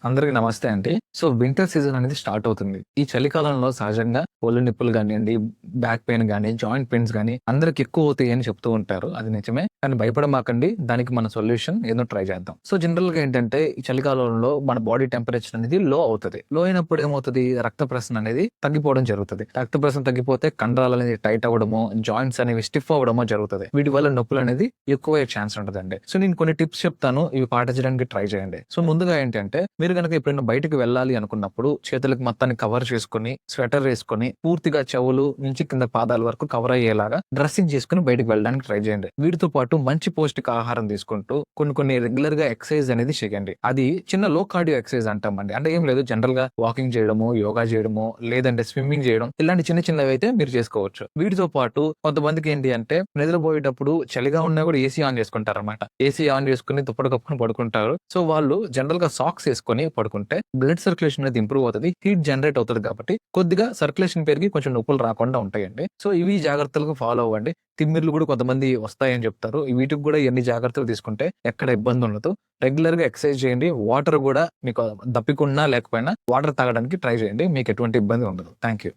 అందరికి నమస్తే అండి. సో వింటర్ సీజన్ అనేది స్టార్ట్ అవుతుంది. ఈ చలికాలంలో సహజంగా ఒళ్ళు నొప్పులు గానియండి, బ్యాక్ పెయిన్ గాని, జాయింట్ పెయిన్స్ గాని అందరికి ఎక్కువ అవుతాయి అని చెప్తూ ఉంటారు. అది నిజమే. కానీ భయపడమాకండి. దానికి మన సొల్యూషన్ ఏదో ట్రై చేద్దాం. సో జనరల్‌గా ఏంటంటే ఈ చలికాలంలో మన బాడీ టెంపరేచర్ అనేది లో అవుతది. లో అయినప్పుడు ఏమవుతది? రక్త ప్రసరణ అనేది తగ్గిపోవడం జరుగుతది. రక్త ప్రసరణ తగ్గిపోతే కండరాలు అనేది టైట్ అవ్వడమో, జాయింట్స్ అనేవి స్టిఫ్ అవ్వడమో జరుగుతది. వీటి వల్ల నొప్పులు అనేది ఎక్కువయ్యే ఛాన్స్ ఉంటదండి. సో నేను కొన్ని టిప్స్ చెప్తాను. ఇవి పాటించడానికి ట్రై చేయండి. సో ముందుగా ఏంటంటే మీరు గనక ఎప్పుడైనా బయటకి వెళ్ళాలి అనుకున్నప్పుడు చేతులకు మొత్తాన్ని కవర్ చేసుకొని, స్వెటర్ వేసుకొని, పూర్తిగా చెవులు నుంచి కింద పాదాల వరకు కవర్ అయ్యేలాగా డ్రెస్సింగ్ చేసుకొని బయటకి వెళ్ళడానికి ట్రై చేయండి. వీటితో పాటు మంచి పౌష్టిక ఆహారం తీసుకుంటూ కొన్ని రెగ్యులర్ గా ఎక్సర్సైజ్ అనేది చేయండి. అది చిన్న లో కార్డియో ఎక్సర్సైజ్ అంటామండి. అంటే ఏం లేదు, జనరల్ గా వాకింగ్ చేయడము, యోగా చేయడము, లేదంటే స్విమ్మింగ్ చేయడం, ఇలాంటి చిన్నవి అయితే మీరు చేసుకోవచ్చు. వీటితో పాటు కొంతమందికి ఏంటి అంటే నిద్రపోయేటప్పుడు చలిగా ఉన్నా కూడా ఏసీ ఆన్ చేసుకుంటారన్నమాట. ఏసీ ఆన్ చేసుకుని దుప్పటి కప్పుకొని పడుకుంటారు. సో వాళ్ళు జనరల్ గా సాక్స్ వేసుకొని పడుకుంటే బ్లడ్ సర్క్యులేషన్ అనేది ఇంప్రూవ్ అవుతుంది. హీట్ జనరేట్ అవుతుంది కాబట్టి కొద్దిగా సర్క్యులేషన్ పెరిగి కొంచెం నొప్పులు రాకుండా ఉంటాయండి. సో ఇవి జాగ్రత్తలుగా ఫాలో అవ్వండి. తిమ్మిర్లు కూడా కొంతమంది వస్తాయని చెప్తారు. వీటికి కూడా ఎన్ని జాగ్రత్తలు తీసుకుంటే ఎక్కడ ఇబ్బంది ఉండదు. రెగ్యులర్ గా ఎక్సర్సైజ్ చేయండి. వాటర్ కూడా మీకు దప్పికున్నా లేకపోయినా వాటర్ తాగడానికి ట్రై చేయండి. మీకు ఎటువంటి ఇబ్బంది ఉండదు. Thank you.